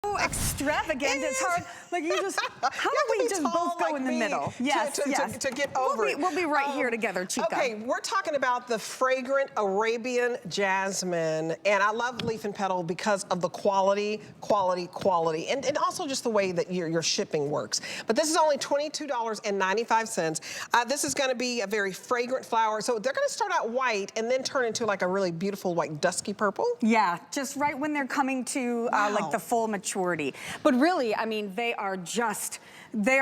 Extravagant. It's hard. Like you just, how do we just both go in the middle? Yes, yes. To get over it. We'll be right here together, Chica. Okay, we're talking about the Fragrant Arabian Jasmine, and I love Leaf and Petal because of the quality, and also just the way that your shipping works. But this is only $22.95. This is going to be a very fragrant flower. So they're going to start out white and then turn into like a really beautiful, like dusky purple. Yeah, just right when they're coming to like the full maturity. But really, I mean, they are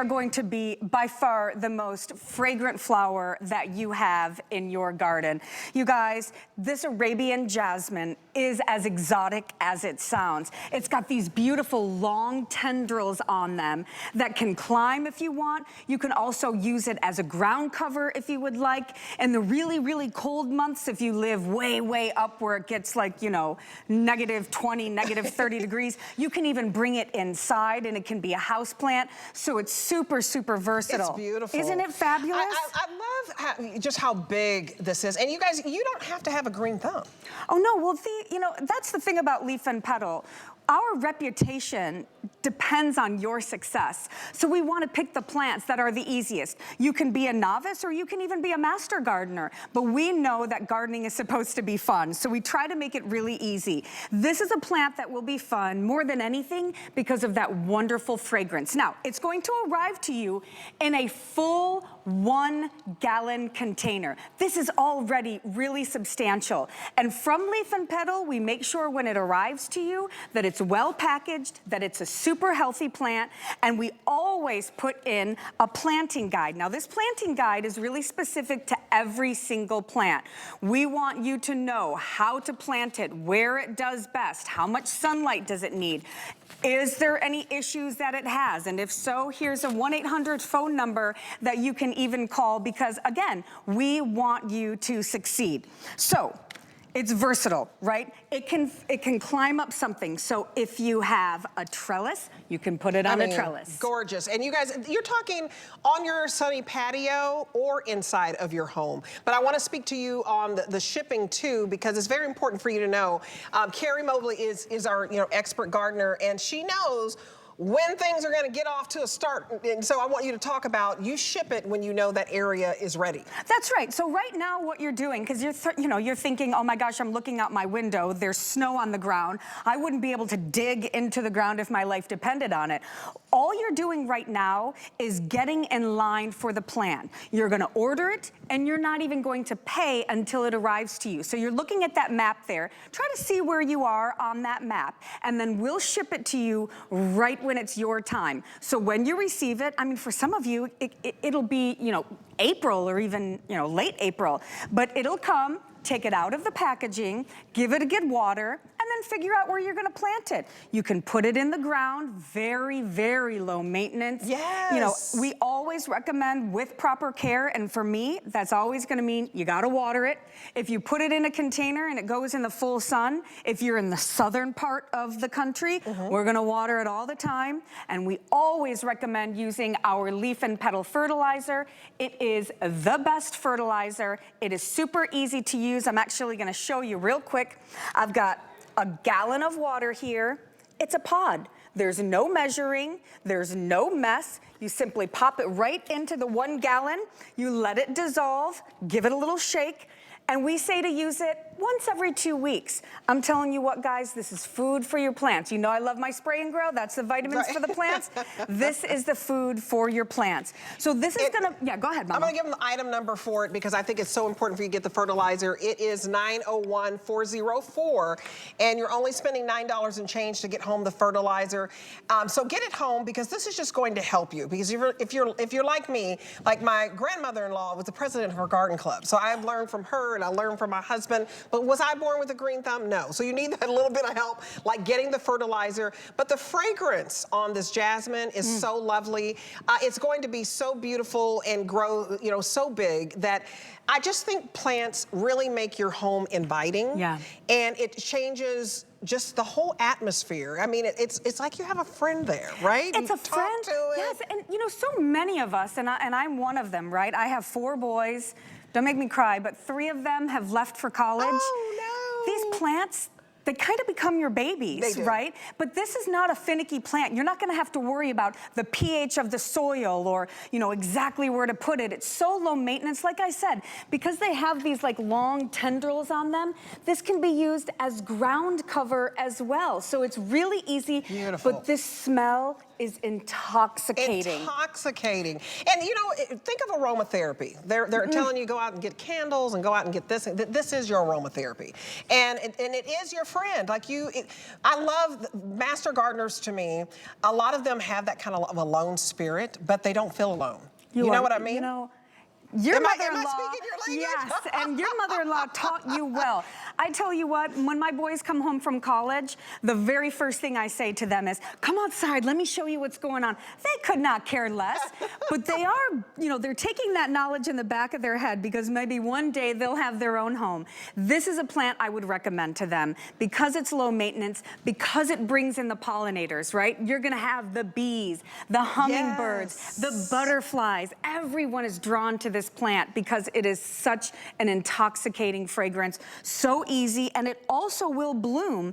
going to be by far the most fragrant flower that you have in your garden. You guys, this Arabian jasmine is as exotic as it sounds. It's got these beautiful long tendrils on them that can climb if you want. You can also use it as a ground cover if you would like. In the really, really cold months, if you live way, way up where it gets like, you know, -20, -30 degrees, you can even bring it inside and it can be a house plant. So it's super, super versatile. It's beautiful. Isn't it fabulous? I love just how big this is. And you guys, you don't have to have a green thumb. Oh no, well, you know, that's the thing about Leaf and Petal. Our reputation depends on your success. So we want to pick the plants that are the easiest. You can be a novice or you can even be a master gardener, but we know that gardening is supposed to be fun. So we try to make it really easy. This is a plant that will be fun more than anything because of that wonderful fragrance. Now, it's going to arrive to you in a full 1-gallon container. This is already really substantial. And from Leaf and Petal, we make sure when it arrives to you that it's well packaged, that it's a super healthy plant, and we always put in a planting guide. Now, this planting guide is really specific to every single plant. We want you to know how to plant it, where it does best, how much sunlight does it need, is there any issues that it has, and if so, here's a 1-800 phone number that you can even call because, again, we want you to succeed. So, it's versatile, right? It can climb up something. So if you have a trellis, you can put it on a trellis. Gorgeous. And you guys, you're talking on your sunny patio or inside of your home. But I want to speak to you on the shipping too, because it's very important for you to know. Carrie Mobley is our expert gardener, and she knows when things are going to get off to a start. And so I want you to talk about, you ship it when you know that area is ready. That's right. So right now what you're doing, because you're thinking, oh my gosh, I'm looking out my window, there's snow on the ground. I wouldn't be able to dig into the ground if my life depended on it. All you're doing right now is getting in line for the plant. You're going to order it, and you're not even going to pay until it arrives to you. So you're looking at that map there. Try to see where you are on that map, and then we'll ship it to you right when it's your time. So when you receive it, I mean, for some of you, it'll be, April or even, late April, but it'll come, take it out of the packaging, give it a good water, and then figure out where you're going to plant it. You can put it in the ground, very, very low maintenance. Yes. We always recommend with proper care, and for me, that's always going to mean you got to water it. If you put it in a container and it goes in the full sun, if you're in the southern part of the country, we're going to water it all the time, and we always recommend using our Leaf and Petal fertilizer. It is the best fertilizer. It is super easy to use. I'm actually going to show you real quick. I've got a gallon of water here. It's a pod. There's no measuring. There's no mess. You simply pop it right into the 1 gallon. You let it dissolve. Give it a little shake. And we say to use it once every 2 weeks. I'm telling you what, guys, this is food for your plants. You know I love my spray and grow. That's the vitamins for the plants. This is the food for your plants. So this is gonna, go ahead, Mama. I'm gonna give them the item number for it because I think it's so important for you to get the fertilizer. It is 901404, and you're only spending $9 and change to get home the fertilizer. So get it home because this is just going to help you. Because if you're like me, like my grandmother-in-law was the president of her garden club. So I've learned from her and I learned from my husband. But was I born with a green thumb? No. So you need that little bit of help, like getting the fertilizer. But the fragrance on this jasmine is so lovely. It's going to be so beautiful and grow, so big that I just think plants really make your home inviting. Yeah. And it changes just the whole atmosphere. I mean, it's like you have a friend there, right? It's a friend. Yes, and so many of us, and I'm one of them, right? I have 4 boys. Don't make me cry, but 3 of them have left for college. Oh, no. These plants, they kind of become your babies, right? But this is not a finicky plant. You're not gonna have to worry about the pH of the soil or, you know, exactly where to put it. It's so low maintenance, like I said, because they have these like long tendrils on them, this can be used as ground cover as well. So it's really easy. Beautiful. But this smell is intoxicating. Intoxicating. And you know, think of aromatherapy. They're telling you go out and get candles and go out and get this. This is your aromatherapy. And it is your friend. Like I love master gardeners to me. A lot of them have that kind of a lone spirit, but they don't feel alone. You know what I mean? You know, your mother-in-law, am I speaking your language? Yes, and your mother-in-law taught you well. I tell you what, when my boys come home from college, the very first thing I say to them is, come outside, let me show you what's going on. They could not care less, but they are, you know, they're taking that knowledge in the back of their head because maybe one day they'll have their own home. This is a plant I would recommend to them because it's low maintenance, because it brings in the pollinators, right? You're gonna have the bees, the hummingbirds, the butterflies. Everyone is drawn to this plant because it is such an intoxicating fragrance, so easy, and it also will bloom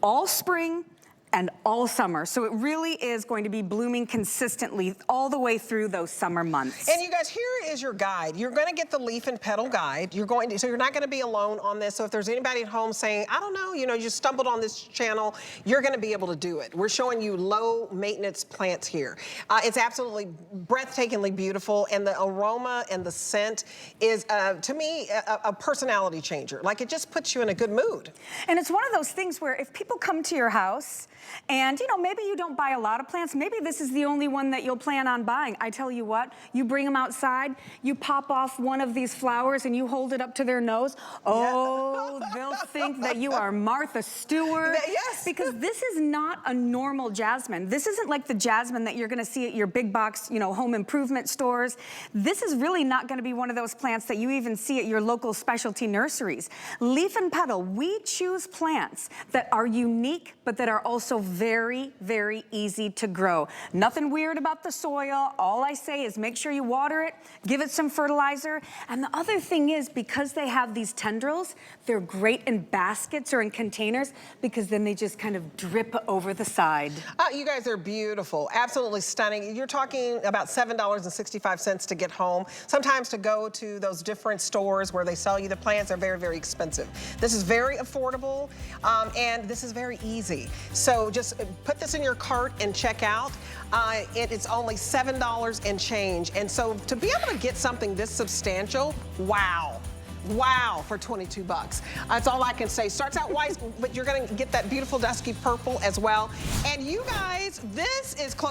all spring and all summer. So it really is going to be blooming consistently all the way through those summer months. And you guys, here is your guide. You're gonna get the leaf and petal guide. So you're not gonna be alone on this. So if there's anybody at home saying, I don't know, you know, you just stumbled on this channel, you're gonna be able to do it. We're showing you low maintenance plants here. It's absolutely breathtakingly beautiful, and the aroma and the scent is, to me, a personality changer. Like, it just puts you in a good mood. And it's one of those things where if people come to your house, and, you know, maybe you don't buy a lot of plants. Maybe this is the only one that you'll plan on buying. I tell you what, you bring them outside, you pop off one of these flowers and you hold it up to their nose. Oh, they'll think that you are Martha Stewart. Yes. Because this is not a normal jasmine. This isn't like the jasmine that you're gonna see at your big box, you know, home improvement stores. This is really not gonna be one of those plants that you even see at your local specialty nurseries. Leaf and petal, we choose plants that are unique, but that are also very, very easy to grow. Nothing weird about the soil. All I say is make sure you water it, give it some fertilizer. And the other thing is, because they have these tendrils, they're great in baskets or in containers because then they just kind of drip over the side. You guys are beautiful, absolutely stunning. You're talking about $7.65 to get home. Sometimes to go to those different stores where they sell you the plants are very, very expensive. This is very affordable, and this is very easy. So just put this in your cart and check out. It's only $7 and change. And so to be able to get something this substantial, wow. Wow, for 22 bucks. That's all I can say. Starts out white, but you're gonna get that beautiful dusky purple as well. And you guys, this is close.